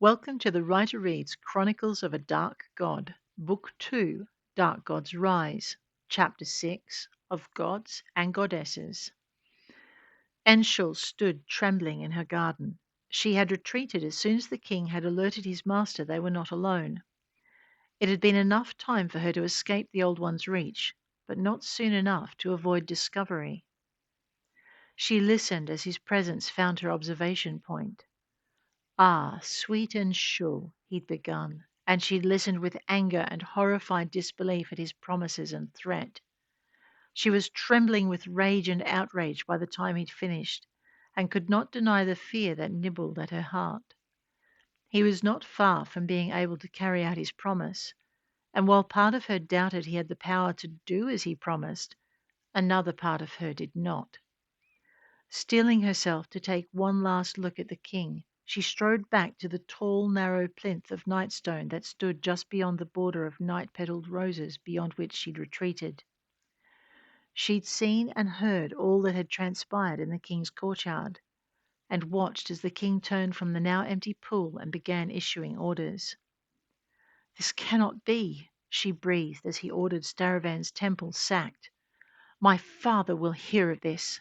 Welcome to the Writer Reads Chronicles of a Dark God, Book 2, Dark Gods Rise, Chapter 6, of Gods and Goddesses. Enshul stood trembling in her garden. She had retreated as soon as the king had alerted his master they were not alone. It had been enough time for her to escape the Old One's reach, but not soon enough to avoid discovery. She listened as his presence found her observation point. Ah, sweet Enshul, he'd begun, and she'd listened with anger and horrified disbelief at his promises and threat. She was trembling with rage and outrage by the time he'd finished, and could not deny the fear that nibbled at her heart. He was not far from being able to carry out his promise, and while part of her doubted he had the power to do as he promised, another part of her did not. Steeling herself to take one last look at the king, she strode back to the tall, narrow plinth of nightstone that stood just beyond the border of night-petalled roses beyond which she'd retreated. She'd seen and heard all that had transpired in the king's courtyard, and watched as the king turned from the now empty pool and began issuing orders. "This cannot be," she breathed as he ordered Staravan's temple sacked. "My father will hear of this."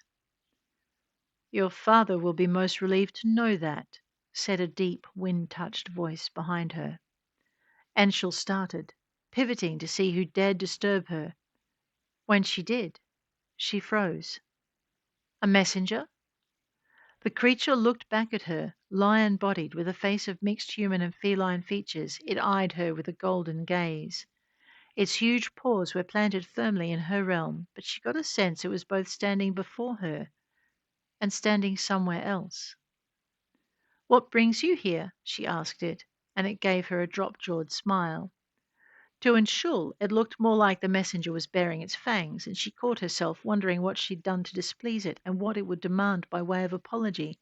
"Your father will be most relieved to know that," said a deep, wind-touched voice behind her. Enshul started, pivoting to see who dared disturb her. When she did, she froze. "A messenger?" The creature looked back at her, lion-bodied, with a face of mixed human and feline features. It eyed her with a golden gaze. Its huge paws were planted firmly in her realm, but she got a sense it was both standing before her and standing somewhere else. "What brings you here?" she asked it, and it gave her a drop-jawed smile. To Enshul it looked more like the messenger was baring its fangs, and she caught herself wondering what she'd done to displease it and what it would demand by way of apology.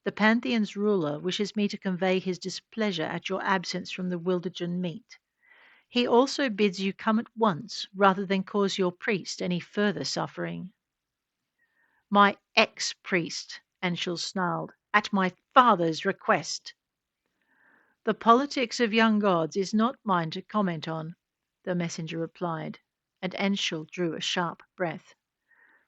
"The Pantheon's ruler wishes me to convey his displeasure at your absence from the Wildejun meet. He also bids you come at once, rather than cause your priest any further suffering." "My ex-priest," Enshul snarled, "at my father's request." "The politics of young gods is not mine to comment on," the messenger replied, and Enshul drew a sharp breath.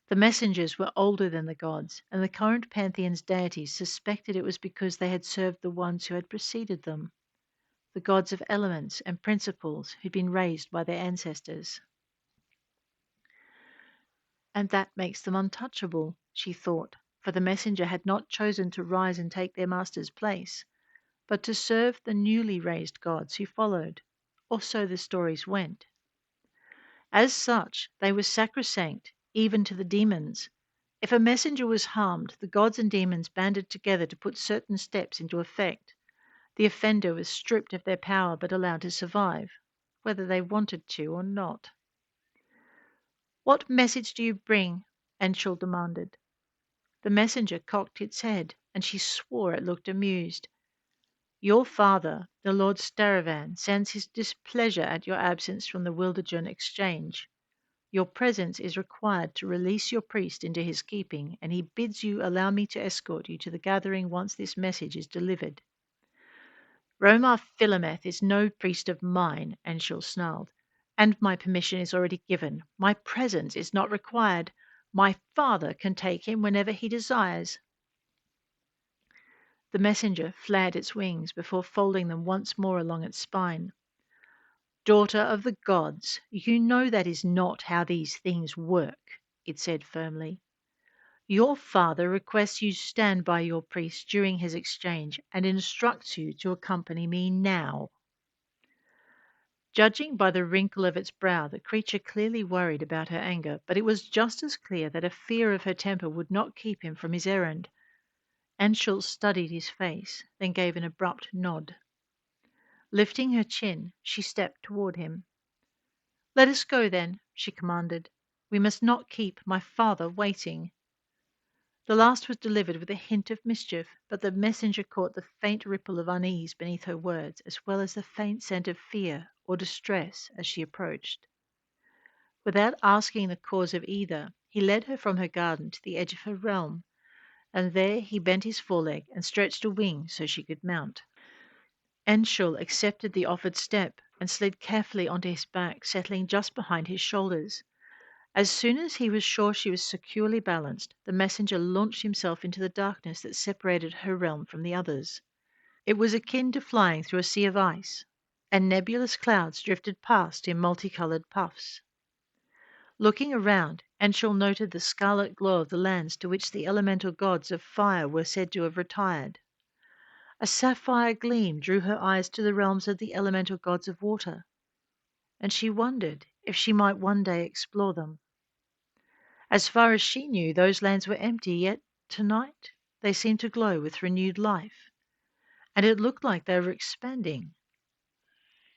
The messengers were older than the gods, and the current pantheon's deities suspected it was because they had served the ones who had preceded them, the gods of elements and principles who'd been raised by their ancestors. And that makes them untouchable, she thought, for the messenger had not chosen to rise and take their master's place, but to serve the newly raised gods who followed, or so the stories went. As such, they were sacrosanct, even to the demons. If a messenger was harmed, the gods and demons banded together to put certain steps into effect. The offender was stripped of their power but allowed to survive, whether they wanted to or not. "What message do you bring?" Enshul demanded. The messenger cocked its head, and she swore it looked amused. "Your father, the Lord Staravan, sends his displeasure at your absence from the Wildejun exchange. Your presence is required to release your priest into his keeping, and he bids you allow me to escort you to the gathering once this message is delivered." "Romar Philameth is no priest of mine," Enshul snarled, "and my permission is already given. My presence is not required. My father can take him whenever he desires." The messenger flared its wings before folding them once more along its spine. "Daughter of the gods, you know that is not how these things work," it said firmly. "Your father requests you stand by your priest during his exchange and instructs you to accompany me now." Judging by the wrinkle of its brow, the creature clearly worried about her anger, but it was just as clear that a fear of her temper would not keep him from his errand. Enshul studied his face, then gave an abrupt nod. Lifting her chin, she stepped toward him. "Let us go, then," she commanded. "We must not keep my father waiting." The last was delivered with a hint of mischief, but the messenger caught the faint ripple of unease beneath her words, as well as the faint scent of fear or distress as she approached. Without asking the cause of either, he led her from her garden to the edge of her realm, and there he bent his foreleg and stretched a wing so she could mount. Enshul accepted the offered step and slid carefully onto his back, settling just behind his shoulders. As soon as he was sure she was securely balanced, the messenger launched himself into the darkness that separated her realm from the others. It was akin to flying through a sea of ice, and nebulous clouds drifted past in multicolored puffs. Looking around, Enshul noted the scarlet glow of the lands to which the elemental gods of fire were said to have retired. A sapphire gleam drew her eyes to the realms of the elemental gods of water, and she wondered if she might one day explore them. As far as she knew, those lands were empty, yet tonight they seemed to glow with renewed life, and it looked like they were expanding.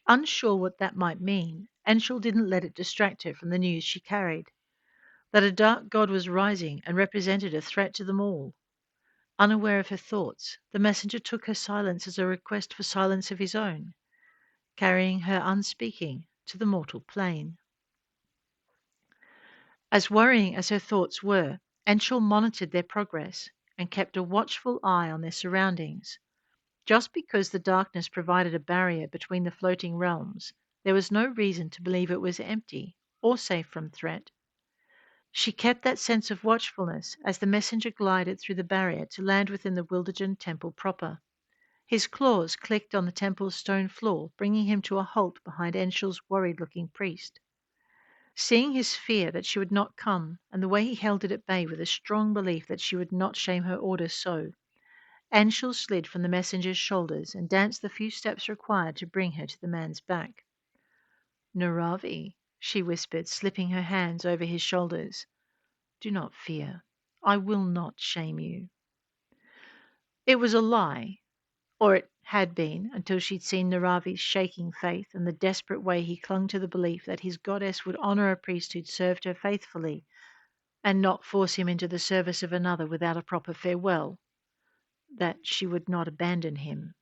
Unsure what that might mean, Enshul didn't let it distract her from the news she carried, that a dark god was rising and represented a threat to them all. Unaware of her thoughts, the messenger took her silence as a request for silence of his own, carrying her unspeaking to the mortal plane. As worrying as her thoughts were, Enshul monitored their progress and kept a watchful eye on their surroundings. Just because the darkness provided a barrier between the floating realms, there was no reason to believe it was empty or safe from threat. She kept that sense of watchfulness as the messenger glided through the barrier to land within the Wildejun temple proper. His claws clicked on the temple's stone floor, bringing him to a halt behind Enshul's worried-looking priest. Seeing his fear that she would not come, and the way he held it at bay with a strong belief that she would not shame her order so, Enshul slid from the messenger's shoulders and danced the few steps required to bring her to the man's back. "Naravi," she whispered, slipping her hands over his shoulders. "Do not fear. I will not shame you." It was a lie, or it had been until she'd seen Naravi's shaking faith and the desperate way he clung to the belief that his goddess would honor a priest who'd served her faithfully and not force him into the service of another without a proper farewell, that she would not abandon him.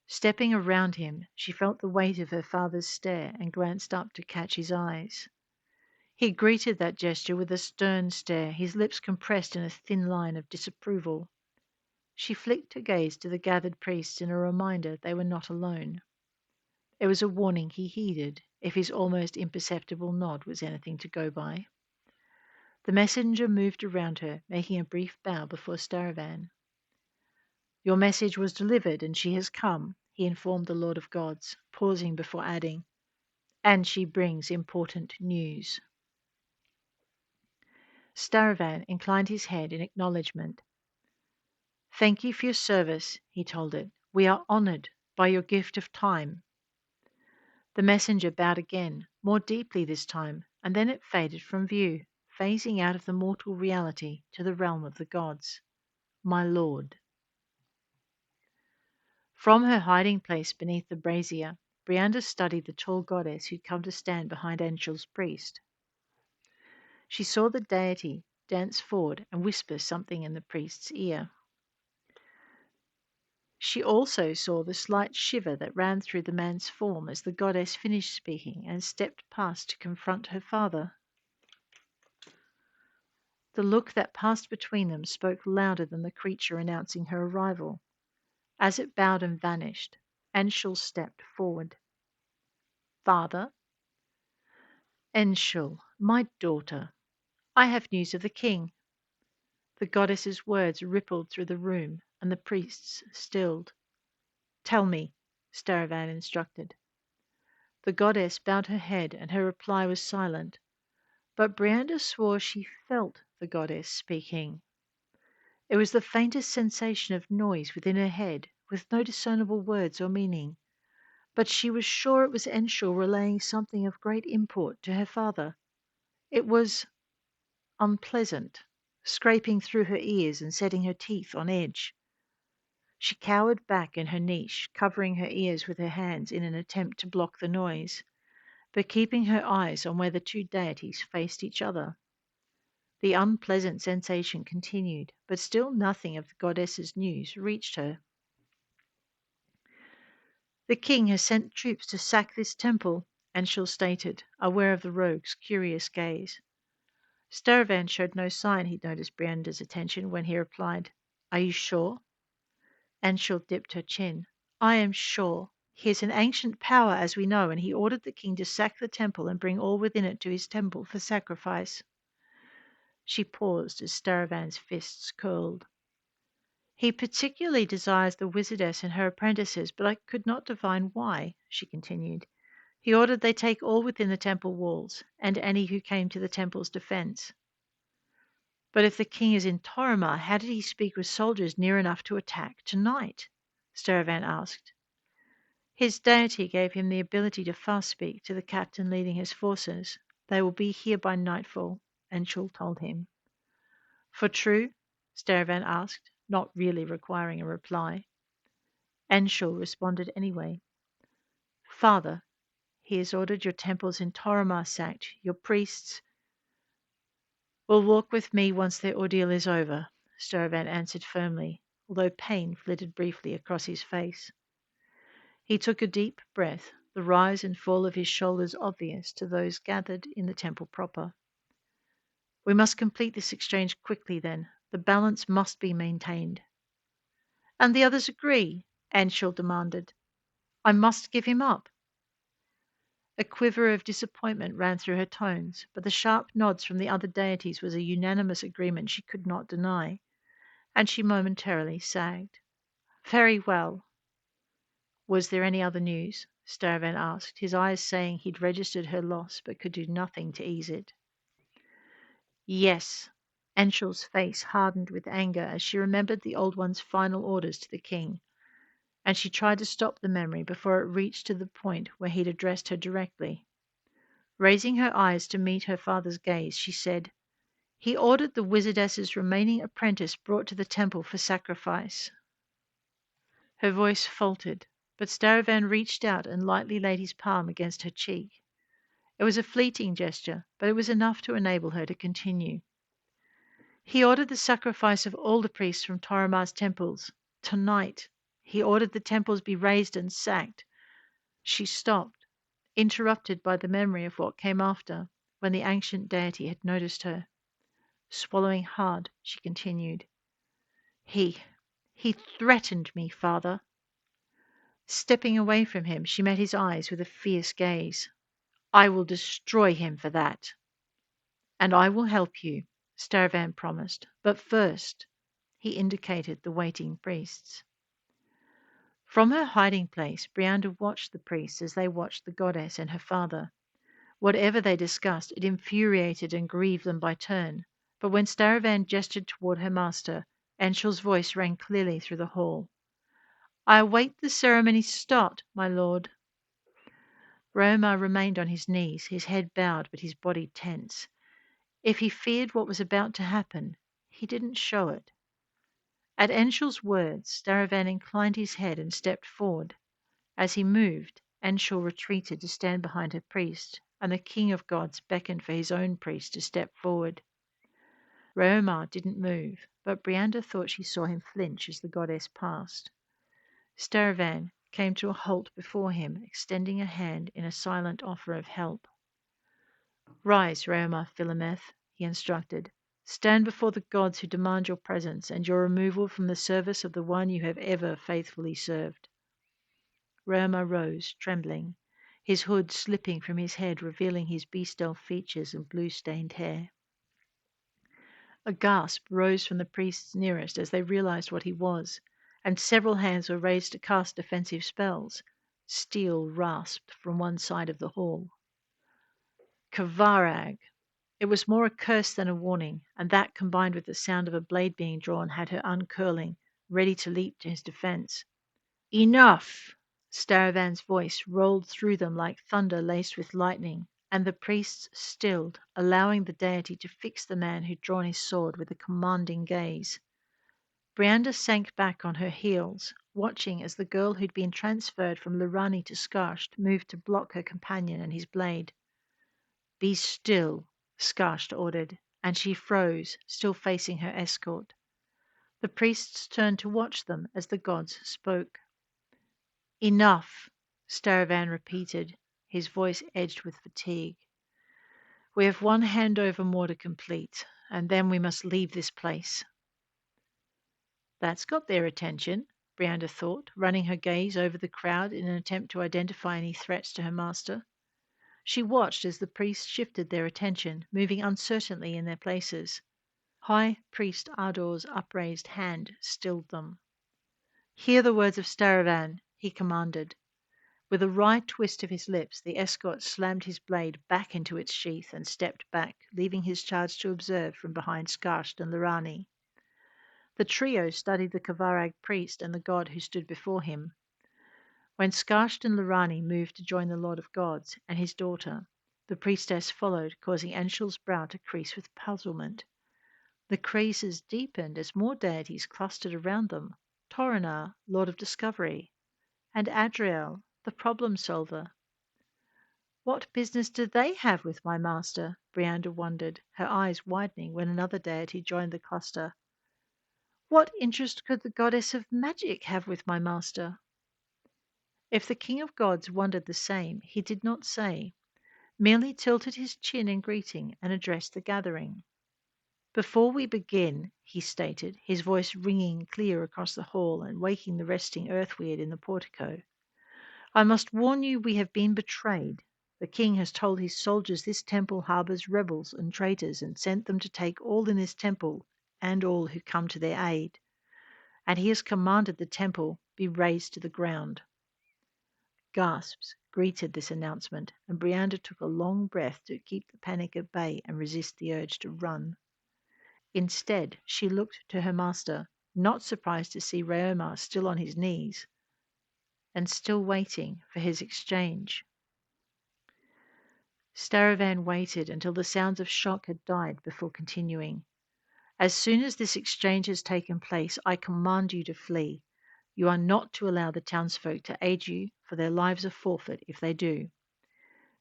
Stepping around him, she felt the weight of her father's stare and glanced up to catch his eyes. He greeted that gesture with a stern stare, his lips compressed in a thin line of disapproval. She flicked her gaze to the gathered priests in a reminder they were not alone. It was a warning he heeded, if his almost imperceptible nod was anything to go by. The messenger moved around her, making a brief bow before Staravan. "Your message was delivered, and she has come," he informed the Lord of Gods, pausing before adding, "and she brings important news." Staravan inclined his head in acknowledgement. "Thank you for your service," he told it. "We are honored by your gift of time." The messenger bowed again, more deeply this time, and then it faded from view, phasing out of the mortal reality to the realm of the gods. "My lord." From her hiding place beneath the brazier, Brianda studied the tall goddess who'd come to stand behind Enshul's priest. She saw the deity dance forward and whisper something in the priest's ear. She also saw the slight shiver that ran through the man's form as the goddess finished speaking and stepped past to confront her father. The look that passed between them spoke louder than the creature announcing her arrival. As it bowed and vanished, Enshul stepped forward. "Father?" "Enshul, my daughter, I have news of the king." The goddess's words rippled through the room, and the priests stilled. "Tell me," Staravan instructed. The goddess bowed her head, and her reply was silent. But Brianda swore she felt the goddess speaking. It was the faintest sensation of noise within her head, with no discernible words or meaning. But she was sure it was Enshul relaying something of great import to her father. It was unpleasant, scraping through her ears and setting her teeth on edge. She cowered back in her niche, covering her ears with her hands in an attempt to block the noise, but keeping her eyes on where the two deities faced each other. The unpleasant sensation continued, but still nothing of the goddess's news reached her. "The king has sent troops to sack this temple," Enshul stated, aware of the rogue's curious gaze. Staravan showed no sign he'd noticed Brianda's attention when he replied, "Are you sure?" Enshul dipped her chin. I am sure. He is an ancient power, as we know, and he ordered the king to sack the temple and bring all within it to his temple for sacrifice. She paused as Staravan's fists curled. He particularly desires the wizardess and her apprentices, but I could not divine why, she continued. He ordered they take all within the temple walls, and any who came to the temple's defence. But if the king is in Toromar, how did he speak with soldiers near enough to attack tonight? Staravan asked. His deity gave him the ability to fast speak to the captain leading his forces. They will be here by nightfall, Enshul told him. For true? Staravan asked, not really requiring a reply. Enshul responded anyway. Father, he has ordered your temples in Toromar sacked. Your priests will walk with me once their ordeal is over, Staravan answered firmly, although pain flitted briefly across his face. He took a deep breath, the rise and fall of his shoulders obvious to those gathered in the temple proper. We must complete this exchange quickly, then. The balance must be maintained. And the others agree? Anshul demanded. I must give him up. A quiver of disappointment ran through her tones, but the sharp nods from the other deities was a unanimous agreement she could not deny, and she momentarily sagged. Very well. Was there any other news? Staravan asked, his eyes saying he'd registered her loss but could do nothing to ease it. Yes. Enshul's face hardened with anger as she remembered the Old One's final orders to the king, and she tried to stop the memory before it reached to the point where he'd addressed her directly. Raising her eyes to meet her father's gaze, she said, He ordered the wizardess's remaining apprentice brought to the temple for sacrifice. Her voice faltered, but Staravan reached out and lightly laid his palm against her cheek. It was a fleeting gesture, but it was enough to enable her to continue. He ordered the sacrifice of all the priests from Toromar's temples. Tonight, he ordered the temples be razed and sacked. She stopped, interrupted by the memory of what came after, when the ancient deity had noticed her. Swallowing hard, she continued, He threatened me, father. Stepping away from him, she met his eyes with a fierce gaze. I will destroy him for that. And I will help you, Staravan promised. But first, he indicated the waiting priests. From her hiding place, Brianda watched the priests as they watched the goddess and her father. Whatever they discussed, it infuriated and grieved them by turn. But when Staravan gestured toward her master, Enshul's voice rang clearly through the hall. I await the ceremony start, my lord. Roma remained on his knees, his head bowed but his body tense. If he feared what was about to happen, he didn't show it. At Enshul's words, Staravan inclined his head and stepped forward. As he moved, Enshul retreated to stand behind her priest, and the king of gods beckoned for his own priest to step forward. Roma didn't move, but Brianda thought she saw him flinch as the goddess passed. Staravan came to a halt before him, extending a hand in a silent offer of help. Rise, Roma Philemeth, he instructed. Stand before the gods who demand your presence and your removal from the service of the one you have ever faithfully served. Roma rose, trembling, his hood slipping from his head, revealing his bestial features and blue-stained hair. A gasp rose from the priests nearest as they realized what he was, and several hands were raised to cast defensive spells. Steel rasped from one side of the hall. Kavarag! It was more a curse than a warning, and that combined with the sound of a blade being drawn had her uncurling, ready to leap to his defense. Enough! Staravan's voice rolled through them like thunder laced with lightning, and the priests stilled, allowing the deity to fix the man who'd drawn his sword with a commanding gaze. Brianda sank back on her heels, watching as the girl who'd been transferred from Lurani to Skarsht moved to block her companion and his blade. Be still, Skarsht ordered, and she froze, still facing her escort. The priests turned to watch them as the gods spoke. Enough, Staravan repeated, his voice edged with fatigue. We have one handover more to complete, and then we must leave this place. That's got their attention, Brianda thought, running her gaze over the crowd in an attempt to identify any threats to her master. She watched as the priests shifted their attention, moving uncertainly in their places. High Priest Ardor's upraised hand stilled them. "Hear the words of Staravan," he commanded. With a wry twist of his lips, the escort slammed his blade back into its sheath and stepped back, leaving his charge to observe from behind Skarsht and Lorani. The trio studied the Kavarag priest and the god who stood before him. When Skarsht and Lorani moved to join the Lord of Gods and his daughter, the priestess followed, causing Enshul's brow to crease with puzzlement. The creases deepened as more deities clustered around them. Toronar, Lord of Discovery, and Adriel, the problem solver. What business do they have with my master? Brianda wondered, her eyes widening when another deity joined the cluster. What interest could the goddess of magic have with my master? If the king of gods wondered the same, he did not say, merely tilted his chin in greeting and addressed the gathering. Before we begin, he stated, his voice ringing clear across the hall and waking the resting earthweird in the portico, I must warn you we have been betrayed. The king has told his soldiers this temple harbours rebels and traitors and sent them to take all in this temple and all who come to their aid. And he has commanded the temple be razed to the ground. Gasps greeted this announcement, and Brianda took a long breath to keep the panic at bay and resist the urge to run. Instead, she looked to her master, not surprised to see Raomar still on his knees and still waiting for his exchange. Staravan waited until the sounds of shock had died before continuing. As soon as this exchange has taken place, I command you to flee. You are not to allow the townsfolk to aid you, for their lives are forfeit if they do.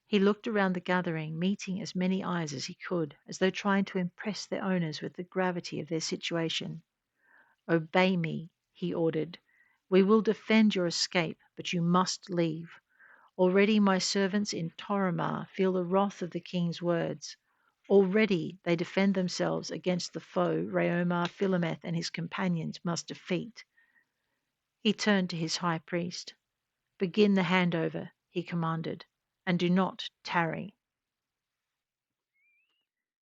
He looked around the gathering, meeting as many eyes as he could, as though trying to impress their owners with the gravity of their situation. Obey me, he ordered. We will defend your escape, but you must leave. Already my servants in Toromar feel the wrath of the king's words. Already they defend themselves against the foe Raomar Philemeth and his companions must defeat. He turned to his high priest. Begin the handover, he commanded, and do not tarry.